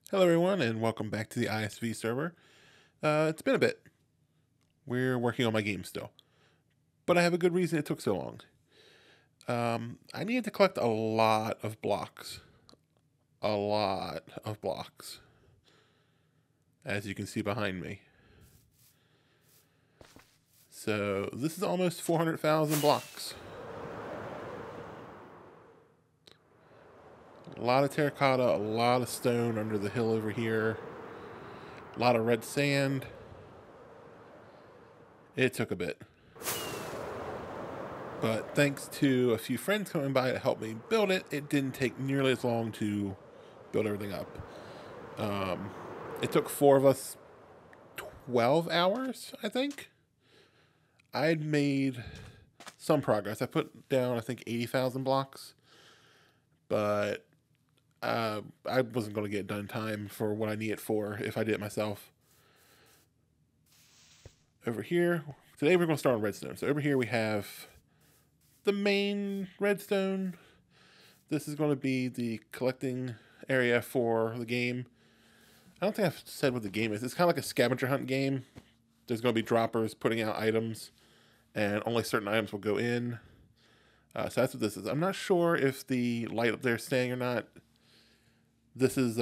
Hello everyone and welcome back to the iSV server. It's been a bit. We're working on my game still. But I have a good reason it took so long. I needed to collect a lot of blocks. A lot of blocks. As you can see behind me. So this is almost 400,000 blocks. A lot of terracotta, a lot of stone under the hill over here. A lot of red sand. It took a bit. But thanks to a few friends coming by to help me build it, it didn't take nearly as long to build everything up. It took 4 of us 12 hours, I think. I had made some progress. I put down, I think, 80,000 blocks. But I wasn't going to get it done in time for what I need it for if I did it myself. Over here, today we're going to start on redstone. So over here we have the main redstone. This is going to be the collecting area for the game. I don't think I've said what the game is. It's kind of like a scavenger hunt game. There's going to be droppers putting out items, and only certain items will go in. So that's what this is. I'm not sure if the light up there is staying or not. This is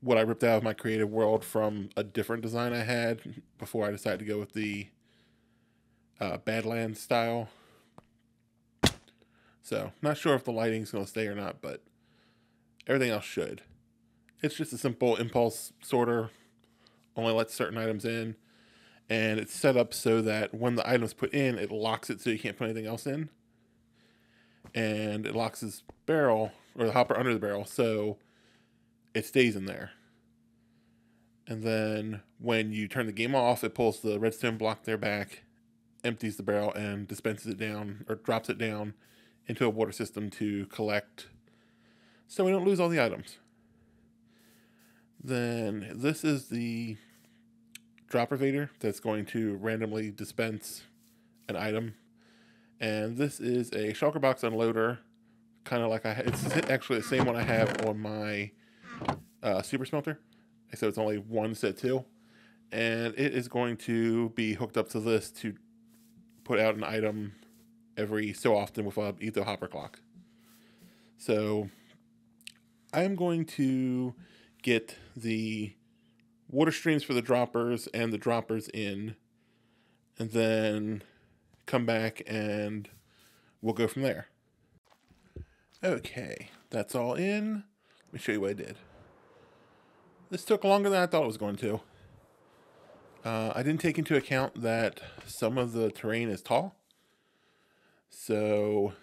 what I ripped out of my creative world from a different design I had before I decided to go with the Badlands style. So, not sure if the lighting's going to stay or not, but everything else should. It's just a simple impulse sorter, only lets certain items in, and it's set up so that when the item's put in, it locks it so you can't put anything else in. And it locks this barrel, or the hopper under the barrel, so it stays in there. And then when you turn the game off, it pulls the redstone block there back, empties the barrel, and dispenses it down, or drops it down into a water system to collect, so we don't lose all the items. Then this is the dropper vader that's going to randomly dispense an item. And this is a shulker box unloader, kind of like it's actually the same one I have on my super smelter, so it's only one set 2, and it is going to be hooked up to this to put out an item every so often with a ether hopper clock. So I'm going to get the water streams for the droppers and the droppers in, and then come back and we'll go from there. Okay, that's all in. Let me show you what I did. This took longer than I thought it was going to. I didn't take into account that some of the terrain is tall. So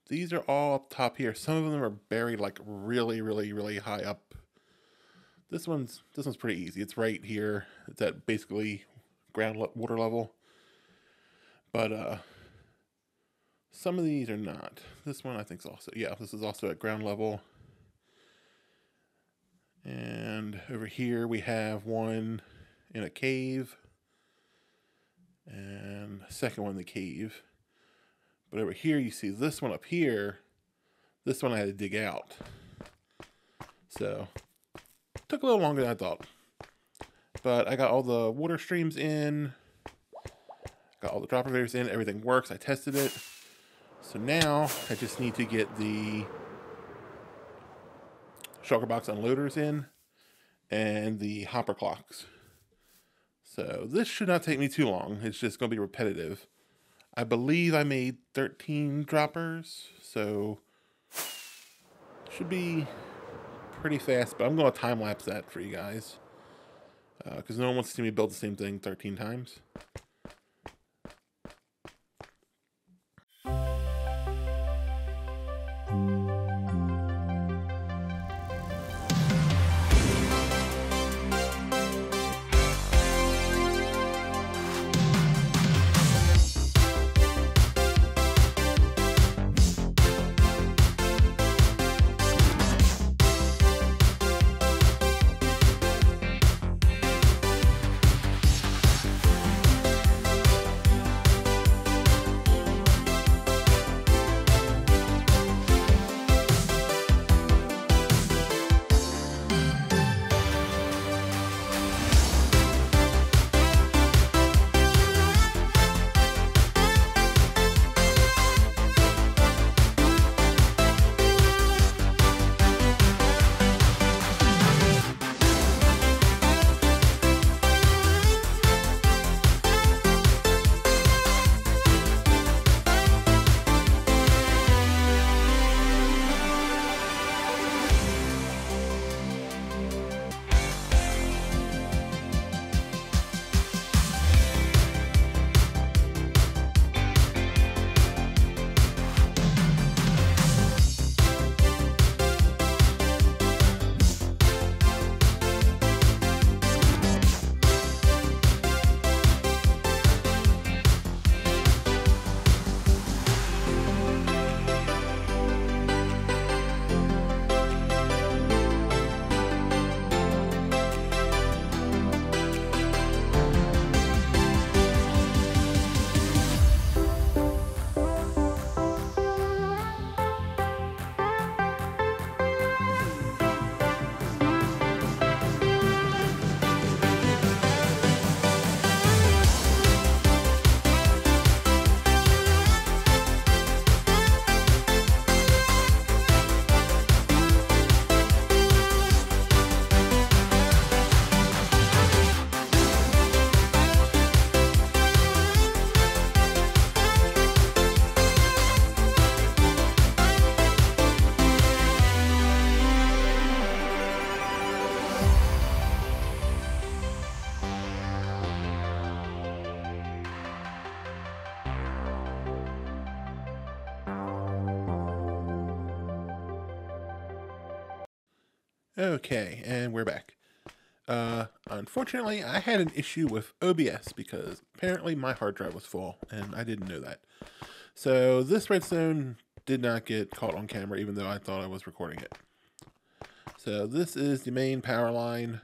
these are all up top here. Some of them are buried like really, really, really high up. This one's pretty easy. It's right here. It's at basically water level. But some of these are not. This one I think is also, yeah, this is also at ground level. And over here we have one in a cave, and a second one in the cave. But over here you see this one up here. This one I had to dig out. So, took a little longer than I thought. But I got all the water streams in, got all the dropper vaders in, everything works, I tested it. So now I just need to get the shulker box unloaders in and the hopper clocks. So this should not take me too long. It's just going to be repetitive. I believe I made 13 droppers, so should be pretty fast, but I'm going to time lapse that for you guys because no one wants to see me build the same thing 13 times. Okay, and we're back. Unfortunately, I had an issue with OBS because apparently my hard drive was full, and I didn't know that. So this redstone did not get caught on camera, even though I thought I was recording it. So this is the main power line,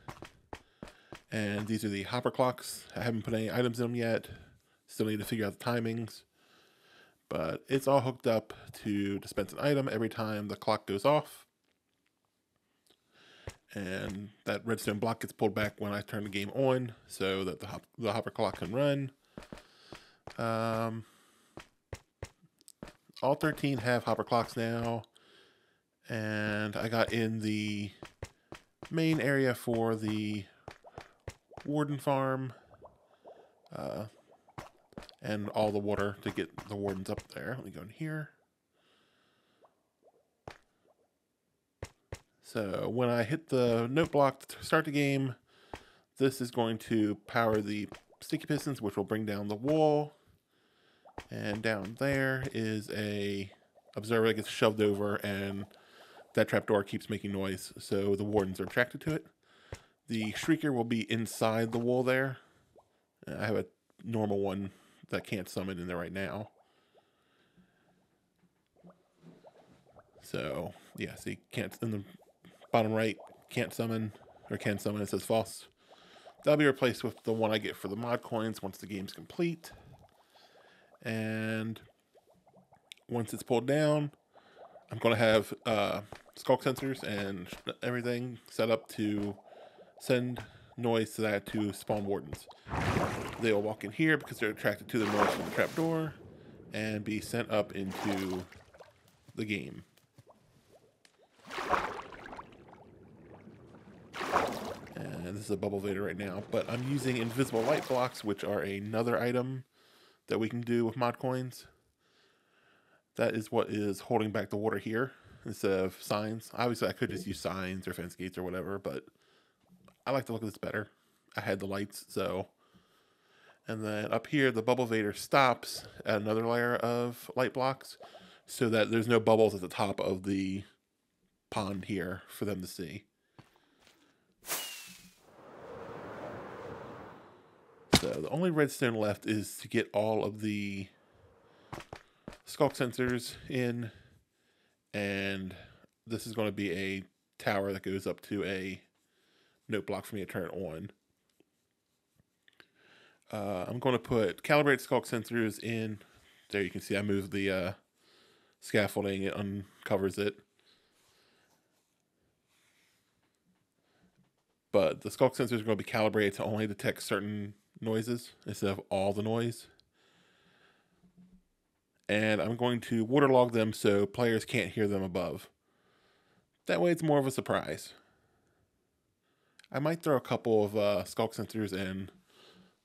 and these are the hopper clocks. I haven't put any items in them yet. Still need to figure out the timings. But it's all hooked up to dispense an item every time the clock goes off. And that redstone block gets pulled back when I turn the game on so that the hopper clock can run. All 13 have hopper clocks now. And I got in the main area for the warden farm. And all the water to get the wardens up there. Let me go in here. So when I hit the note block to start the game, this is going to power the sticky pistons, which will bring down the wall. And down there is a observer that gets shoved over, and that trapdoor keeps making noise, so the wardens are attracted to it. The shrieker will be inside the wall there. I have a normal one that can't summon in there right now. So yeah, see, can't in the bottom right, can't summon, or can summon, it says false. That'll be replaced with the one I get for the mod coins once the game's complete. And once it's pulled down, I'm going to have skulk sensors and everything set up to send noise to that to spawn wardens. They'll walk in here because they're attracted to the noise from the trapdoor and be sent up into the game. And this is a bubble vader right now, but I'm using invisible light blocks, which are another item that we can do with mod coins. That is what is holding back the water here instead of signs. Obviously, I could just use signs or fence gates or whatever, but I like the look of this better. I had the lights, so. And then up here, the bubble vader stops at another layer of light blocks so that there's no bubbles at the top of the pond here for them to see. So the only redstone left is to get all of the skulk sensors in, and this is going to be a tower that goes up to a note block for me to turn it on. I'm going to put calibrate skulk sensors in. There you can see I moved the scaffolding, it uncovers it. But the skulk sensors are going to be calibrated to only detect certain noises instead of all the noise. And I'm going to waterlog them so players can't hear them above. That way it's more of a surprise. I might throw a couple of skulk sensors in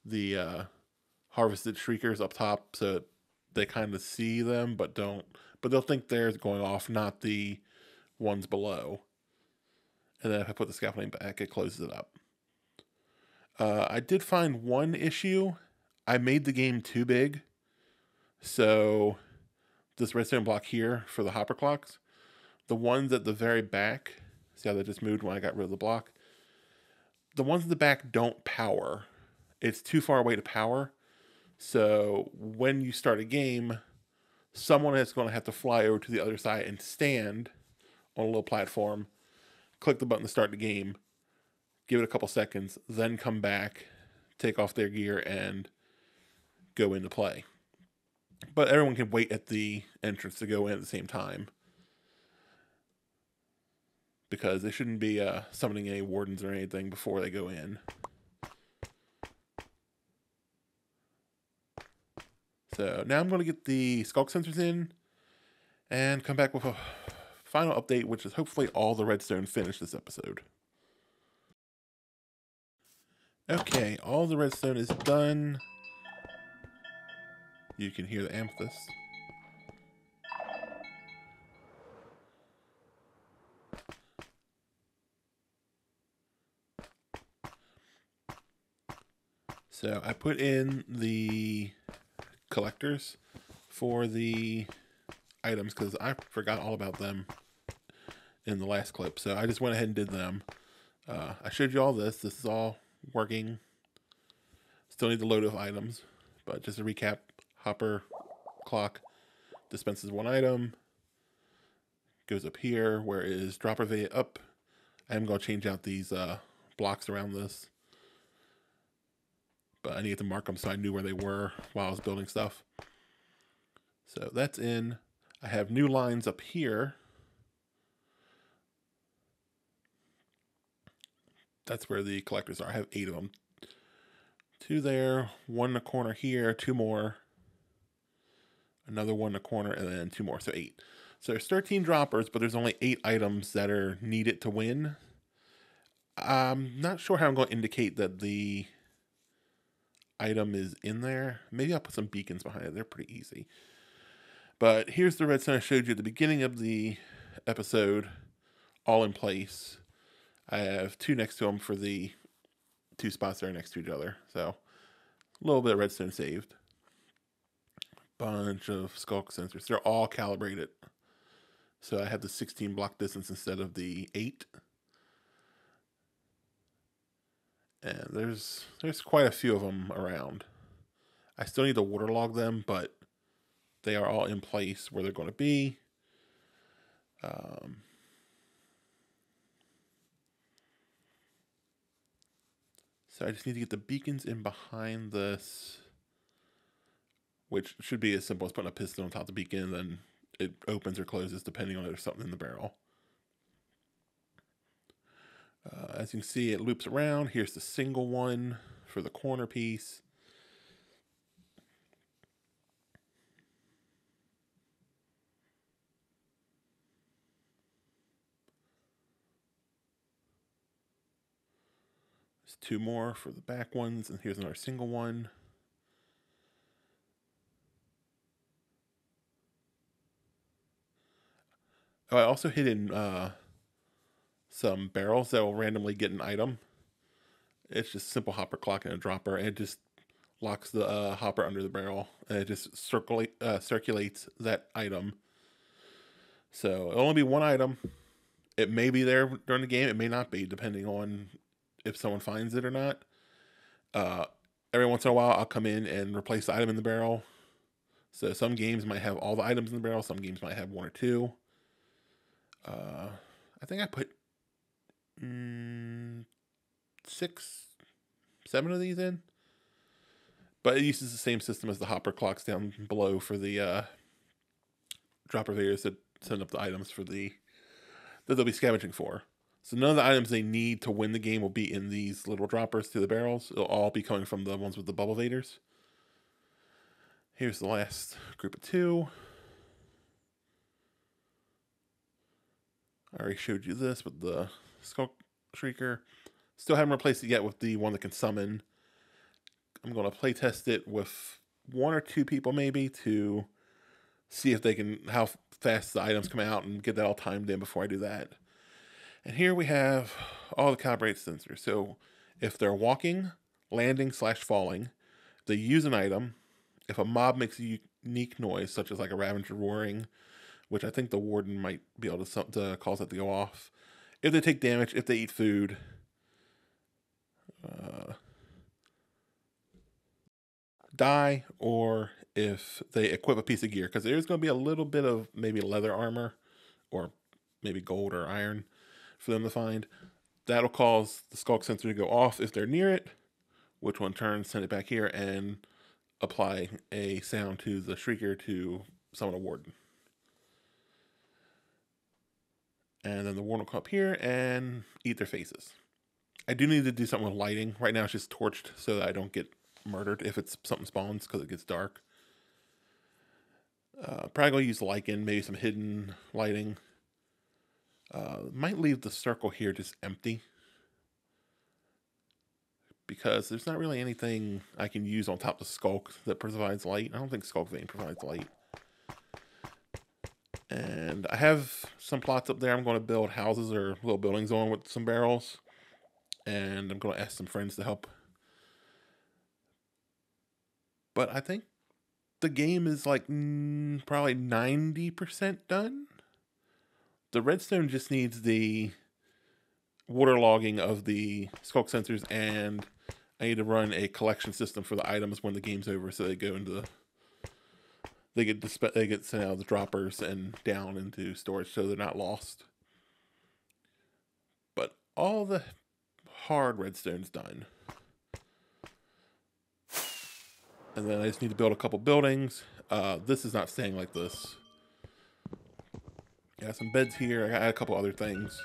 the harvested shriekers up top so they kind of see them but they'll think theirs going off, not the ones below. And then if I put the scaffolding back, it closes it up. I did find one issue. I made the game too big. So this redstone block here for the hopper clocks, the ones at the very back, see how they just moved when I got rid of the block? The ones in the back don't power. It's too far away to power. So when you start a game, someone is going to have to fly over to the other side and stand on a little platform, click the button to start the game, give it a couple seconds, then come back, take off their gear, and go into play. But everyone can wait at the entrance to go in at the same time, because they shouldn't be summoning any wardens or anything before they go in. So now I'm going to get the skulk sensors in and come back with a final update, which is hopefully all the redstone finished this episode. Okay, all the redstone is done. You can hear the amethyst. So I put in the collectors for the items because I forgot all about them in the last clip, so I just went ahead and did them. I showed you all this. This is all working. Still need the load of items, but just to recap, hopper clock dispenses one item, goes up here, where is dropper via up. I am going to change out these blocks around this, but I needed to mark them so I knew where they were while I was building stuff. So that's in. I have new lines up here. That's where the collectors are. I have 8 of them. 2 there, 1 in the corner here, 2 more, another 1 in the corner, and then 2 more, so 8. So there's 13 droppers, but there's only 8 items that are needed to win. I'm not sure how I'm going to indicate that the item is in there. Maybe I'll put some beacons behind it. They're pretty easy. But here's the redstone I showed you at the beginning of the episode, all in place. I have 2 next to them for the 2 spots that are next to each other. So a little bit of redstone saved. Bunch of skulk sensors. They're all calibrated. So I have the 16 block distance instead of the 8. And there's quite a few of them around. I still need to waterlog them, but they are all in place where they're going to be. So I just need to get the beacons in behind this, which should be as simple as putting a piston on top of the beacon, and then it opens or closes depending on if there's something in the barrel. As you can see, it loops around. Here's the single one for the corner piece. There's 2 more for the back ones, and here's another single one. Oh, I also hid in some barrels that will randomly get an item. It's just simple hopper clock and a dropper, and it just locks the hopper under the barrel, and it just circulates that item. So it'll only be 1 item. It may be there during the game. It may not be, depending on if someone finds it or not. Every once in a while, I'll come in and replace the item in the barrel. So some games might have all the items in the barrel. Some games might have 1 or 2. I think I put 6, 7 of these in. But it uses the same system as the hopper clocks down below for the dropper videos that send up the items for that they'll be scavenging for. So none of the items they need to win the game will be in these little droppers to the barrels. It'll all be coming from the ones with the bubble vaders. Here's the last group of 2. I already showed you this with the Skull Shrieker. Still haven't replaced it yet with the one that can summon. I'm going to play test it with 1 or 2 people maybe to see if they can, how fast the items come out, and get that all timed in before I do that. And here we have all the calibrated sensors. So if they're walking, landing / falling, they use an item. If a mob makes a unique noise, such as like a Ravager roaring, which I think the Warden might be able to cause that to go off. If they take damage, if they eat food, die, or if they equip a piece of gear, because there's going to be a little bit of maybe leather armor, or maybe gold or iron for them to find. That'll cause the skulk sensor to go off if they're near it, which will in turn send it back here and apply a sound to the Shrieker to summon a Warden. And then the Warden will come up here and eat their faces. I do need to do something with lighting. Right now it's just torched so that I don't get murdered if something spawns because it gets dark. Probably going to use lichen, maybe some hidden lighting. Might leave the circle here just empty, because there's not really anything I can use on top of Skulk that provides light. I don't think Skulk Vein provides light. And I have some plots up there I'm going to build houses or little buildings on with some barrels. And I'm going to ask some friends to help. But I think the game is like probably 90% done. The redstone just needs the waterlogging of the skulk sensors, and I need to run a collection system for the items when the game's over, so they go into the they get sent out of the droppers and down into storage, so they're not lost. But all the hard redstone's done, and then I just need to build a couple buildings. This is not staying like this. Got some beds here. I got a couple other things,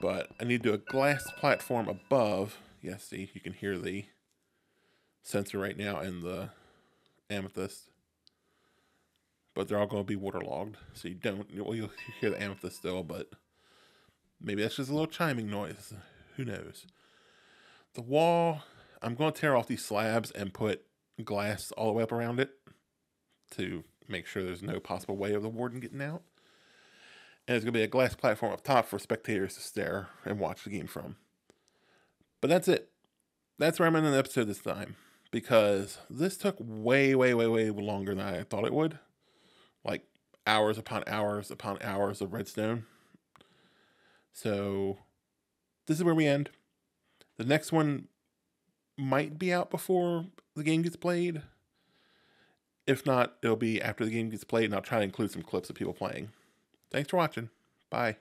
but I need to do a glass platform above. Yeah, see, you can hear the sensor right now and the amethyst, but they're all going to be waterlogged, so you'll hear the amethyst still, but maybe that's just a little chiming noise. Who knows? The wall, I'm going to tear off these slabs and put glass all the way up around it to make sure there's no possible way of the warden getting out. And there's going to be a glass platform up top for spectators to stare and watch the game from. But that's it. That's where I'm ending the episode this time, because this took way longer than I thought it would. Like hours upon hours upon hours of redstone. So this is where we end. The next one might be out before the game gets played. If not, it'll be after the game gets played, and I'll try to include some clips of people playing. Thanks for watching. Bye.